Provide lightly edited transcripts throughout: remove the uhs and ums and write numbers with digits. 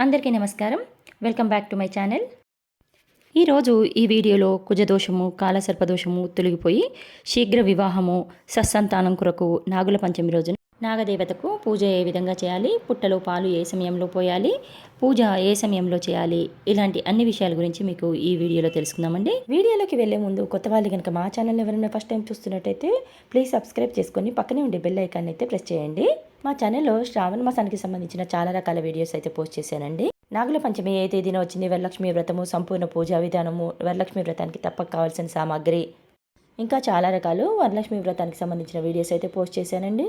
అందరికీ నమస్కారం. Welcome back to my channel. ఈరోజు ఈ వీడియోలో కుజదోషము, కాలసర్పదోషము తొలగిపోయి శీఘ్ర వివాహము, సత్సంతానం కొరకు నాగుల పంచమి రోజున నాగదేవతకు పూజ ఏ విధంగా చేయాలి, పుట్టలో పాలు ఏ సమయంలో పోయాలి, పూజ ఏ సమయంలో చేయాలి, ఇలాంటి అన్ని విషయాల గురించి మీకు ఈ వీడియోలో తెలుసుకుందామండి. వీడియోలోకి వెళ్లే ముందు కొత్త వాళ్ళు కనుక మా ఛానల్ ఎవరైనా ఫస్ట్ టైం చూస్తున్నట్టయితే ప్లీజ్ సబ్స్క్రైబ్ చేసుకొని పక్కనే ఉండే బెల్ ఐకాన్ అయితే ప్రెస్ చేయండి. మా ఛానల్లో శ్రావణ మాసానికి సంబంధించిన చాలా రకాల వీడియోస్ అయితే పోస్ట్ చేశానండి. నాగుల పంచమి ఏ తేదీన వచ్చింది, వరలక్ష్మి వ్రతము, సంపూర్ణ పూజా విధానము, వరలక్ష్మి వ్రతానికి తప్పక కావాల్సిన సామాగ్రి, ఇంకా చాలా రకాలు వరలక్ష్మి వ్రతానికి సంబంధించిన వీడియోస్ అయితే పోస్ట్ చేశానండి.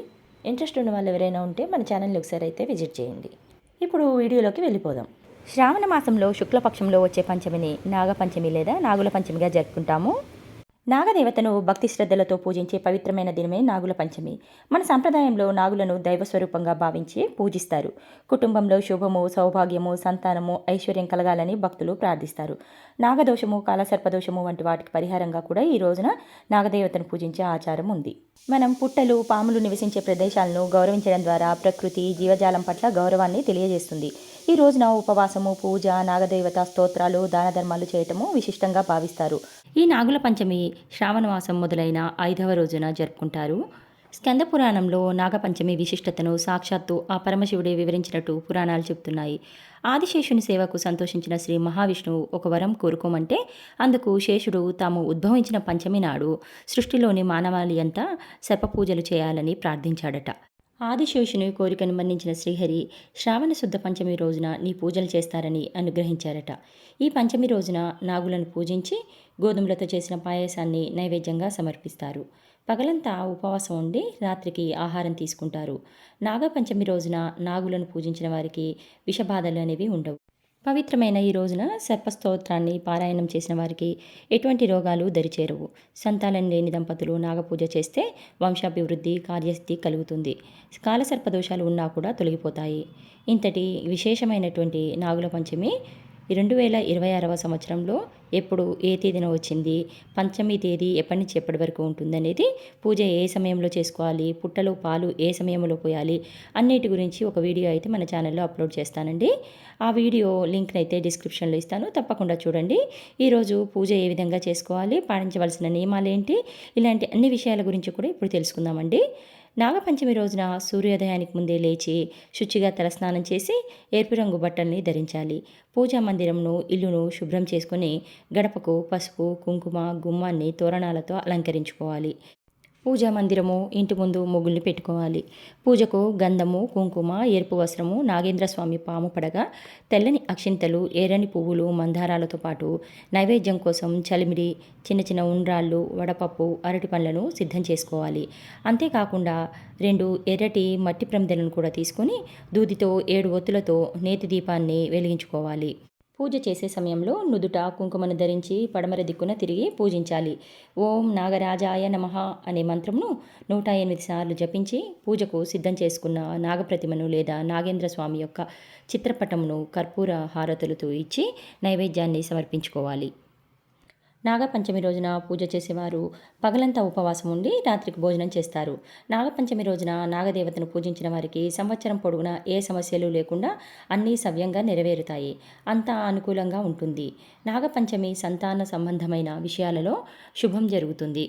ఇంట్రెస్ట్ ఉన్న వాళ్ళు ఎవరైనా ఉంటే మన ఛానల్ని ఒకసారి అయితే విజిట్ చేయండి. ఇప్పుడు వీడియోలోకి వెళ్ళిపోదాం. శ్రావణ మాసంలో శుక్లపక్షంలో వచ్చే పంచమిని నాగపంచమి లేదా నాగుల పంచమిగా జరుపుకుంటాము. నాగదేవతను భక్తి శ్రద్ధలతో పూజించే పవిత్రమైన దినమే నాగుల పంచమి. మన సంప్రదాయంలో నాగులను దైవస్వరూపంగా భావించి పూజిస్తారు. కుటుంబంలో శుభము, సౌభాగ్యము, సంతానము, ఐశ్వర్యం కలగాలని భక్తులు ప్రార్థిస్తారు. నాగదోషము, కాలసర్పదోషము వంటి వాటికి పరిహారంగా కూడా ఈ రోజున నాగదేవతను పూజించే ఆచారం ఉంది. మనం పుట్టలు, పాములు నివసించే ప్రదేశాలను గౌరవించడం ద్వారా ప్రకృతి, జీవజాలం పట్ల గౌరవాన్ని తెలియజేస్తుంది. ఈ రోజున ఉపవాసము, పూజ, నాగదేవత స్తోత్రాలు, దాన ధర్మాలు చేయటము విశిష్టంగా భావిస్తారు. ఈ నాగుల పంచమి శ్రావణ మాసం మొదలైన 5వ రోజున జరుపుకుంటారు. స్కంద పురాణంలో నాగపంచమి విశిష్టతను సాక్షాత్తు ఆ పరమశివుడే వివరించినట్టు పురాణాలు చెబుతున్నాయి. ఆదిశేషుని సేవకు సంతోషించిన శ్రీ మహావిష్ణువు ఒక వరం కోరుకోమంటే అందుకు శేషుడు తాము ఉద్భవించిన పంచమి నాడు సృష్టిలోని మానవాళి అంతా సర్పపూజలు చేయాలని ప్రార్థించాడట. ఆదిశేషుని కోరికను మన్నించిన శ్రీహరి శ్రావణ శుద్ధ పంచమి రోజున నీ పూజలు చేస్తారని అనుగ్రహించారట. ఈ పంచమి రోజున నాగులను పూజించి గోధుమలతో చేసిన పాయసాన్ని నైవేద్యంగా సమర్పిస్తారు. పగలంతా ఉపవాసం ఉండి రాత్రికి ఆహారం తీసుకుంటారు. నాగపంచమి రోజున నాగులను పూజించిన వారికి విషబాధలు అనేవి ఉండవు. పవిత్రమైన ఈ రోజున సర్పస్తోత్రాన్ని పారాయణం చేసిన వారికి ఎటువంటి రోగాలు దరిచేరవు. సంతానం లేని దంపతులు నాగపూజ చేస్తే వంశాభివృద్ధి, కార్యసిద్ధి కలుగుతుంది. కాలసర్పదోషాలు ఉన్నా కూడా తొలగిపోతాయి. ఇంతటి విశేషమైనటువంటి నాగుల పంచమి 2026వ సంవత్సరంలో ఎప్పుడు ఏ తేదీన వచ్చింది, పంచమి తేదీ ఎప్పటి నుంచి ఎప్పటి వరకు ఉంటుందనేది, పూజ ఏ సమయంలో చేసుకోవాలి, పుట్టలో పాలు ఏ సమయంలో పోయాలి అన్నిటి గురించి ఒక వీడియో అయితే మన ఛానల్లో అప్లోడ్ చేస్తానండి. ఆ వీడియో లింక్ని అయితే డిస్క్రిప్షన్లో ఇస్తాను, తప్పకుండా చూడండి. ఈరోజు పూజ ఏ విధంగా చేసుకోవాలి, పాటించవలసిన నియమాలు ఏంటి, ఇలాంటి అన్ని విషయాల గురించి కూడా ఇప్పుడు తెలుసుకుందామండి. నాగపంచమి రోజున సూర్యోదయానికి ముందే లేచి శుచిగా తలస్నానం చేసి ఎరుపు రంగు బట్టల్ని ధరించాలి. పూజా మందిరంను, ఇల్లును శుభ్రం చేసుకుని గడపకు పసుపు, కుంకుమ, గుమ్మాన్ని తోరణాలతో అలంకరించుకోవాలి. పూజా మందిరము, ఇంటి ముందు ముగ్గుల్ని పెట్టుకోవాలి. పూజకు గంధము, కుంకుమ, ఎరుపు వస్త్రము, నాగేంద్రస్వామి పాము పడగ, తెల్లని అక్షింతలు, ఎర్రని పువ్వులు, మందారాలతో పాటు నైవేద్యం కోసం చలిమిడి, చిన్న చిన్న ఉండ్రాళ్ళు, వడపప్పు, అరటి పండ్లను సిద్ధం చేసుకోవాలి. అంతేకాకుండా 2 ఎర్రటి మట్టి ప్రమిదలను కూడా తీసుకొని దూదితో 7 ఒత్తులతో నేతి దీపాన్ని వెలిగించుకోవాలి. పూజ చేసే సమయంలో నుదుట కుంకుమను ధరించి పడమర దిక్కున తిరిగి పూజించాలి. ఓం నాగరాజాయ నమః అనే మంత్రంను 108 సార్లు జపించి పూజకు సిద్ధం చేసుకున్న నాగప్రతిమను లేదా నాగేంద్ర స్వామి యొక్క చిత్రపటమును కర్పూర హారతులతో ఇచ్చి నైవేద్యాన్ని సమర్పించుకోవాలి. నాగపంచమి రోజున పూజ చేసేవారు పగలంతా ఉపవాసం ఉండి రాత్రికి భోజనం చేస్తారు. నాగపంచమి రోజున నాగదేవతను పూజించిన వారికి సంవత్సరం పొడవునా ఏ సమస్యలు లేకుండా అన్నీ సవ్యంగా నెరవేరుతాయి. అంతా అనుకూలంగా ఉంటుంది. నాగపంచమి సంతాన సంబంధమైన విషయాలలో శుభం జరుగుతుంది.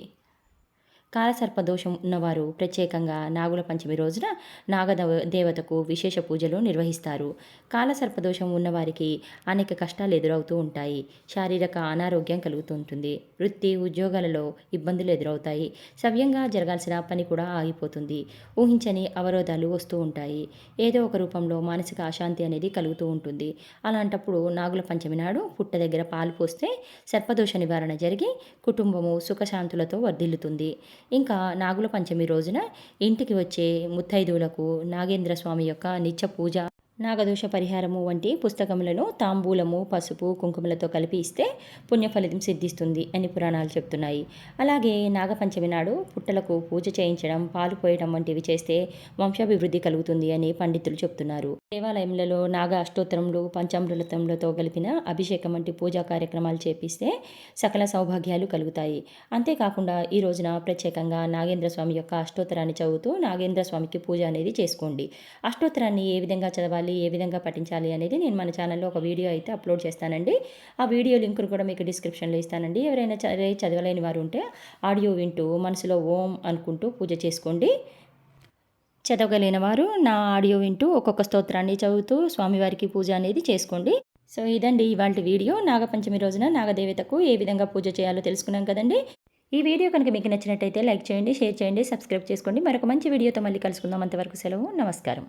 కాలసర్పదోషం ఉన్నవారు ప్రత్యేకంగా నాగుల పంచమి రోజున నాగదేవతకు విశేష పూజలు నిర్వహిస్తారు. కాలసర్పదోషం ఉన్నవారికి అనేక కష్టాలు ఎదురవుతూ ఉంటాయి. శారీరక అనారోగ్యం కలుగుతూ ఉంటుంది. వృత్తి, ఉద్యోగాలలో ఇబ్బందులు ఎదురవుతాయి. సవ్యంగా జరగాల్సిన పని కూడా ఆగిపోతుంది. ఊహించని అవరోధాలు వస్తూ ఉంటాయి. ఏదో ఒక రూపంలో మానసిక అశాంతి అనేది కలుగుతూ ఉంటుంది. అలాంటప్పుడు నాగుల పంచమి నాడు పుట్ట దగ్గర పాలు పోస్తే సర్పదోష నివారణ జరిగి కుటుంబము సుఖశాంతులతో వర్ధిల్లుతుంది. ఇంకా నాగుల పంచమి రోజున ఇంటికి వచ్చే ముత్తైదువులకు నాగేంద్ర స్వామి యొక్క నిత్య పూజ, నాగదోష పరిహారము వంటి పుస్తకములను తాంబూలము, పసుపు, కుంకుమలతో కలిపి ఇస్తే పుణ్యఫలితం సిద్ధిస్తుంది అని పురాణాలు చెప్తున్నాయి. అలాగే నాగపంచమి నాడు పుట్టలకు పూజ చేయించడం, పాలు పోయడం వంటివి చేస్తే వంశాభివృద్ధి కలుగుతుంది అని పండితులు చెప్తున్నారు. దేవాలయంలో నాగ అష్టోత్తరములు, పంచామృతములతో కలిపిన అభిషేకం వంటి పూజా కార్యక్రమాలు చేపిస్తే సకల సౌభాగ్యాలు కలుగుతాయి. అంతేకాకుండా ఈ రోజున ప్రత్యేకంగా నాగేంద్ర స్వామి యొక్క అష్టోత్తరాన్ని చదువుతూ నాగేంద్ర స్వామికి పూజ అనేది చేసుకోండి. అష్టోత్తరాన్ని ఏ విధంగా చదవాలి, చదవాలి, ఏ విధంగా పఠించాలి అనేది నేను మన ఛానల్లో ఒక వీడియో అయితే అప్లోడ్ చేస్తానండి. ఆ వీడియో లింకును కూడా మీకు డిస్క్రిప్షన్లో ఇస్తానండి. ఎవరైనా చదవలేని వారు ఉంటే ఆడియో వింటూ మనసులో ఓం అనుకుంటూ పూజ చేసుకోండి. చదవగలిగిన వారు నా ఆడియో వింటూ ఒక్కొక్క స్తోత్రాన్ని చదువుతూ స్వామివారికి పూజ అనేది చేసుకోండి. సో ఇదండి ఇవాల్టి వీడియో. నాగపంచమి రోజున నాగదేవతకు ఏ విధంగా పూజ చేయాలో తెలుసుకున్నాం కదండి. ఈ వీడియో కనుక మీకు నచ్చినట్టయితే లైక్ చేయండి, షేర్ చేయండి, సబ్స్క్రైబ్ చేసుకోండి. మరొక మంచి వీడియోతో మళ్ళీ కలుసుకుందాం. అంతవరకు సెలవు. నమస్కారం.